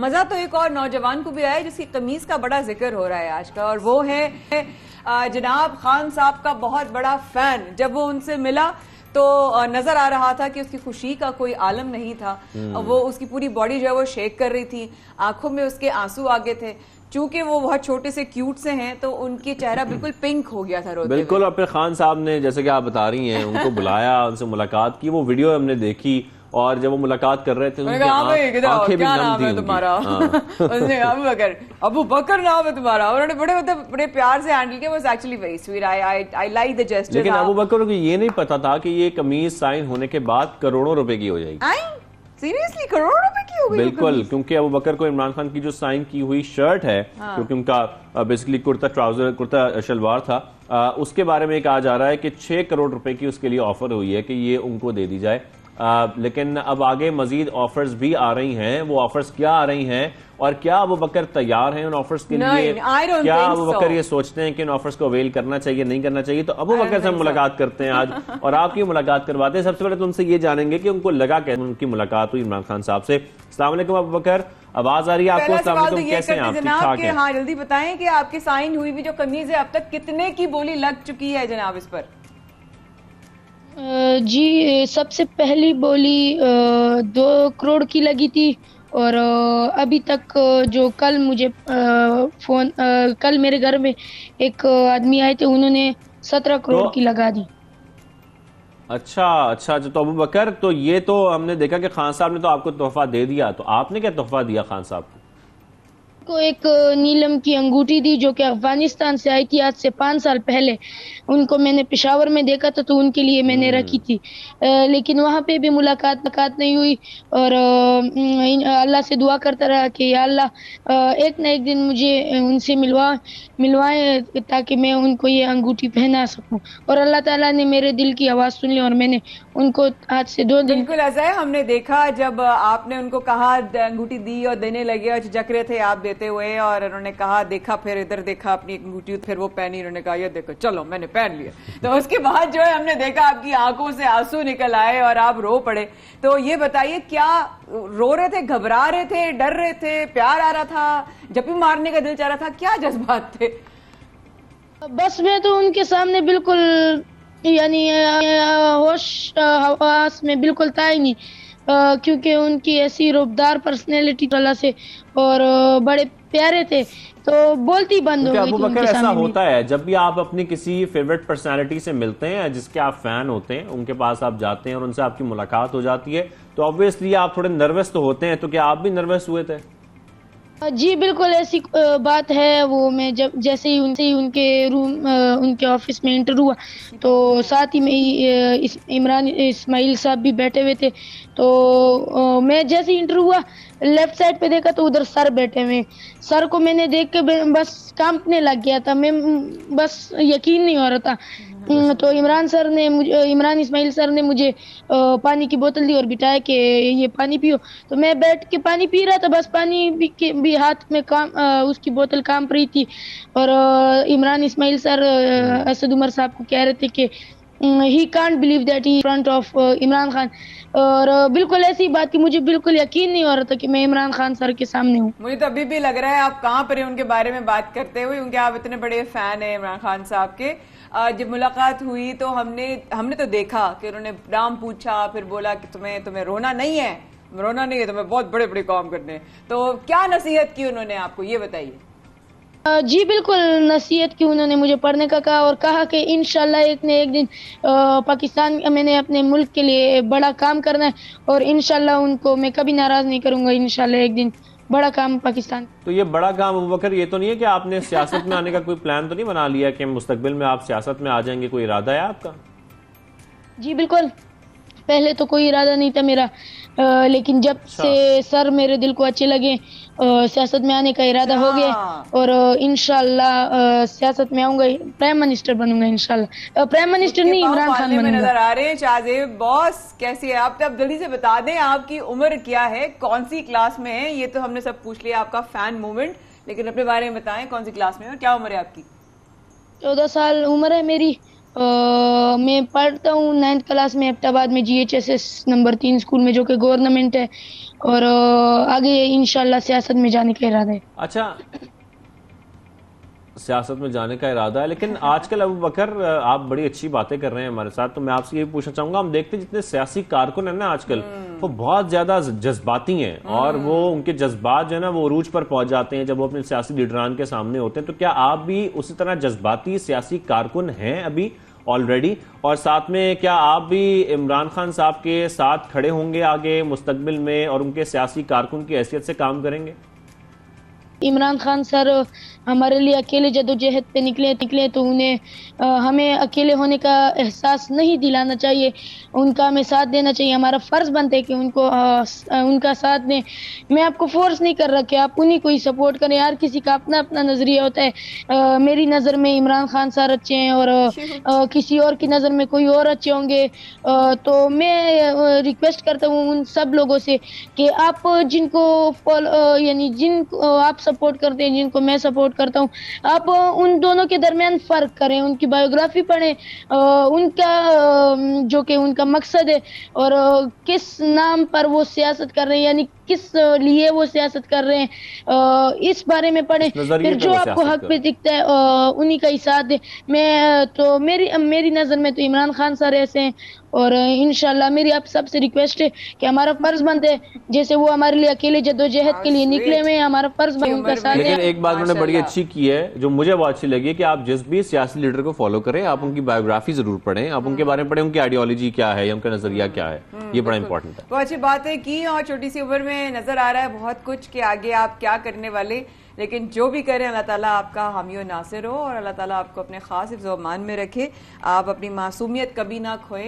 مزہ تو ایک اور نوجوان کو بھی آیا جس کی قمیض کا بڑا ذکر ہو رہا ہے آج کا، اور وہ ہے جناب خان صاحب کا بہت بڑا فین۔ جب وہ ان سے ملا تو نظر آ رہا تھا کہ اس کی خوشی کا کوئی عالم نہیں تھا، وہ اس کی پوری باڈی جو ہے وہ شیک کر رہی تھی، آنکھوں میں اس کے آنسو آگے تھے۔ چونکہ وہ بہت چھوٹے سے کیوٹ سے ہیں تو ان کی چہرہ بالکل پنک ہو گیا تھا روتے ہوئے۔ بالکل، اور پھر خان صاحب نے جیسے کہ آپ بتا رہی ہیں ان کو بلایا، ان سے ملاقات کی، وہ ویڈیو ہم نے دیکھی، اور جب وہ ملاقات کر رہے تھے ان کی آنکھیں بھی نم تھی تمہارا اس نے ابو بکر نام ہے تمہارا، انہوں نے بڑے پیار سے ہینڈل کیا۔ Was actually very sweet, I like the gesture. لیکن ابو بکر کو یہ نہیں پتا تھا کہ یہ قمیض سائن ہونے کے بعد کروڑوں روپے کی ہو جائے گی۔ سیریسلی کروڑوں روپے کی ہو گئی؟ بالکل، کیونکہ ابو بکر کو عمران خان کی جو سائن کی ہوئی شرٹ ہے، کیونکہ ان کا بیسیکلی کرتا شلوار تھا، اس کے بارے میں ایک آ جا رہا ہے کہ 6 کروڑ روپے کی اس کے لیے آفر ہوئی ہے کہ یہ ان کو دے دی جائے۔ لیکن اب آگے مزید آفرز بھی آ رہی ہیں۔ وہ آفرز کیا آ رہی ہیں اور کیا ابو بکر تیار ہیں ان آفرز کے لیے؟ کیا ابو بکر یہ سوچتے ہیں کہ ان آفرز کو اویل کرنا چاہیے نہیں کرنا چاہیے؟ تو ابو بکر سے ہم ملاقات کرتے ہیں آج، اور آپ کی ملاقات کرواتے ہیں۔ سب سے پہلے تو ان سے یہ جانیں گے کہ ان کو لگا کہ ان کی ملاقات ہوئی عمران خان صاحب سے۔ السلام علیکم ابو بکر، آواز آ رہی ہے آپ کو؟ السلام علیکم، کیسے ہیں آپ؟ ٹھیک ٹھاک ہیں؟ ہاں جلدی بتائیں کہ آپ کی سائن ہوئی بھی جو قمیض ہے اب تک کتنے کی بولی لگ چکی ہے جناب اس پر؟ جی، سب سے پہلی بولی 2 کروڑ کی لگی تھی، اور ابھی تک جو کل مجھے کل میرے گھر میں ایک آدمی آئے تھے، انہوں نے 17 کروڑ کی لگا دی۔ اچھا، تو ابو بکر، تو یہ تو ہم نے دیکھا کہ خان صاحب نے تو آپ کو تحفہ دے دیا، تو آپ نے کیا تحفہ دیا خان صاحب کو؟ کو ایک نیلم کی انگوٹھی دی جو کہ افغانستان سے آئی تھی آج سے 5 سال پہلے۔ ان کو میں نے پشاور میں دیکھا تھا تو ان کے لیے میں نے رکھی تھی، لیکن وہاں پہ بھی ملاقات نہیں ہوئی، اور اللہ سے دعا کرتا رہا کہ یا اللہ ایک نہ ایک دن مجھے ان سے ملوائے تاکہ میں ان کو یہ انگوٹھی پہنا سکوں، اور اللہ تعالیٰ نے میرے دل کی آواز سن لی اور میں نے ان کو آج سے 2 دن بالکل ایسا ہے۔ ہم نے دیکھا جب آپ نے ان کو کہا انگوٹھی دی اور دینے لگے اور جھجک رہے تھے آپ دیتے ہوئے، اور انہوں نے کہا دیکھا، پھر ادھر دیکھا اپنی انگوٹھی، پھر وہ پہنی، انہوں نے کہا یہ دیکھو چلو میں نے پہن لیا، تو اس کے بعد جو ہے ہم نے دیکھا آپ کی آنکھوں سے آنسو نکل آئے اور آپ رو پڑے۔ تو یہ بتائیے کیا رو رہے تھے، گھبرا رہے تھے، ڈر رہے تھے، پیار آ رہا تھا، جپی مارنے کا دل چاہ رہا تھا، کیا جذبات تھے؟ بس میں تو ان کے سامنے بالکل یعنی ہوش حواس میں بالکل تھا ہی نہیں، کیونکہ ان کی ایسی روبدار پرسنالٹی اللہ سے، اور بڑے پیارے تھے، تو بولتی بند ہو گئی ابو تھی ان بکر کے ایسا سامنے۔ ہوتا ہے جب بھی آپ اپنی کسی فیوریٹ پرسنالٹی سے ملتے ہیں جس کے آپ فین ہوتے ہیں، ان کے پاس آپ جاتے ہیں اور ان سے آپ کی ملاقات ہو جاتی ہے، تو آبویسلی آپ تھوڑے نروس تو ہوتے ہیں، تو کیا آپ بھی نروس ہوئے تھے؟ جی بالکل ایسی بات ہے۔ وہ میں جب جیسے ہی ان کے روم ان کے آفس میں انٹر ہوا تو ساتھ ہی میں عمران اسماعیل صاحب بھی بیٹھے ہوئے تھے، تو میں جیسے ہی انٹر ہوا لیفٹ سائڈ پہ دیکھا تو ادھر سر بیٹھے ہوئے، سر کو میں نے دیکھ کے بس کانپنے لگ گیا تھا، میں بس یقین نہیں ہو رہا تھا۔ تو عمران اسماعیل سر نے مجھے پانی کی بوتل دی اور بٹھایا کہ یہ پانی پیو، تو میں بیٹھ کے پانی پی رہا تھا، بس پانی بھی ہاتھ میں اس کی بوتل کانپ رہی تھی، اور عمران اسماعیل سر اسد عمر صاحب کو کہہ رہے تھے کہ he can't believe that he in front of Imran Khan, اور بالکل ایسی بات کی مجھے بالکل یقین نہیں ہو رہا تھا کہ میں عمران خان سر کے سامنے ہوں۔ مجھے تو ابھی بھی لگ رہا ہے آپ کہاں پر ہیں ان کے بارے میں بات کرتے ہوئے، کیونکہ آپ اتنے بڑے فین ہیں عمران خان صاحب کے۔ جب ملاقات ہوئی تو ہم نے تو دیکھا کہ انہوں نے نام پوچھا، پھر بولا کہ تمہیں رونا نہیں ہے، تمہیں بہت بڑے بڑے کام کرنے ہیں، تو کیا نصیحت کی انہوں نے آپ کو، یہ بتائیے۔ جی بالکل نصیحت کی، انہوں نے مجھے پڑھنے کا کہا، اور کہا کہ انشاءاللہ ایک نہ ایک دن پاکستان میں نے اپنے ملک کے لیے بڑا کام کرنا ہے، اور انشاءاللہ ان کو میں کبھی ناراض نہیں کروں گا، انشاءاللہ ایک دن بڑا کام پاکستان۔ تو یہ بڑا کام ابو بکر یہ تو نہیں ہے کہ آپ نے سیاست میں آنے کا کوئی پلان تو نہیں بنا لیا کہ مستقبل میں آپ سیاست میں آ جائیں گے؟ کوئی ارادہ ہے آپ کا؟ جی بالکل، پہلے تو کوئی ارادہ نہیں تھا میرا، لیکن جب سے سر میرے دل کو اچھے لگے سیاست میں آنے کا ارادہ ہو گیا، اور انشاءاللہ سیاست میں آؤں گا، پرائم منسٹر بنوں گا انشاءاللہ۔ پرائم منسٹر نہیں، عمران خان میں بنوں گا۔ نظر آ رہے ہیں شاہزیب باس، کیسی ہے آپ؟ اب جلدی سے بتا دیں آپ کی عمر کیا ہے، کون سی کلاس میں ہے؟ یہ تو ہم نے سب پوچھ لیا آپ کا فین موومنٹ، لیکن اپنے بارے میں بتائیں کون سی کلاس میں ہے اور کیا عمر ہے آپ کی؟ 14 سال عمر ہے میری، میں پڑھتا ہوں 9th کلاس میں ایبٹ میں GHSS نمبر 3 اسکول میں، جو کہ گورنمنٹ ہے، اور آگے انشاءاللہ سیاست میں جانے کا ارادہ ہے۔ اچھا، سیاست میں جانے کا ارادہ ہے، لیکن آج کل ابو بکر آپ بڑی اچھی باتیں کر رہے ہیں ہمارے ساتھ، تو میں آپ سے یہ پوچھنا چاہوں گا، ہم دیکھتے ہیں جتنے سیاسی کارکن ہیں نا آج کل، وہ بہت زیادہ جذباتی ہیں، اور وہ ان کے جذبات جو ہے نا وہ عروج پر پہنچ جاتے ہیں جب وہ اپنے سیاسی لیڈران کے سامنے ہوتے ہیں۔ تو کیا آپ بھی اسی طرح جذباتی سیاسی کارکن ہیں ابھی آلریڈی؟ اور ساتھ میں کیا آپ بھی عمران خان صاحب کے ساتھ کھڑے ہوں گے آگے مستقبل میں، اور ان کے سیاسی کارکن کی حیثیت سے کام کریں گے؟ عمران خان سر ہمارے لیے اکیلے جدوجہد پہ نکلے تو انہیں ہمیں اکیلے ہونے کا احساس نہیں دلانا چاہیے، ان کا ہمیں ساتھ دینا چاہیے۔ ہمارا فرض بنتا ہے کہ ان کا ساتھ دیں۔ میں آپ کو فورس نہیں کر رہا کہ آپ انہیں کو ہی سپورٹ کریں، ہر کسی کا اپنا اپنا نظریہ ہوتا ہے۔ میری نظر میں عمران خان سر اچھے ہیں، اور کسی اور کی نظر میں کوئی اور اچھے ہوں گے۔ تو میں ریکویسٹ کرتا ہوں ان سب لوگوں سے کہ آپ جن کو یعنی جن کو آپ سپورٹ کرتے ہیں، جن کو میں سپورٹ کرتا ہوں، آپ ان دونوں کے درمیان فرق کریں، ان کی بایوگرافی پڑھیں، ان کا جو کہ ان کا مقصد ہے اور کس نام پر وہ سیاست کر رہے ہیں، یعنی کس لیے وہ سیاست کر رہے ہیں، اس بارے میں پڑھیں۔ پھر جو آپ کو حق پہ دکھتا ہے انہی کا ہی ساتھ دیں۔ میں تو میری نظر میں تو عمران خان سر ایسے ہیں، اور انشاءاللہ میری آپ سب سے ریکویسٹ ہے کہ ہمارا فرض بنتا ہے جیسے وہ ہمارے لیے اکیلے جدوجہد کے لیے نکلے ہوئے ہیں، ہمارا فرض بنتا ہے ان کا ساتھ دیں۔ لیکن ایک بات انہوں نے بڑی اچھی کی ہے جو مجھے بہت اچھی لگی، کہ آپ جس بھی سیاسی لیڈر کو فالو کریں آپ ان کی بایوگرافی ضرور پڑھیں، آپ ان کے بارے میں پڑھیں، ان کی آئیڈیالوجی کیا ہے یا ان کا نظریہ کیا ہے، یہ بڑا امپورٹنٹ ہے۔ بہت اچھی باتیں کی، اور چھوٹی سی عمر میں نظر آ رہا ہے بہت کچھ کہ آگے آپ کیا کرنے والے، لیکن جو بھی کریں اللہ تعالیٰ آپ کا حامی و ناصر ہو، اور اللہ تعالیٰ آپ کو اپنے خاص حفظ و امان میں رکھے، آپ اپنی معصومیت کبھی نہ کھوئیں۔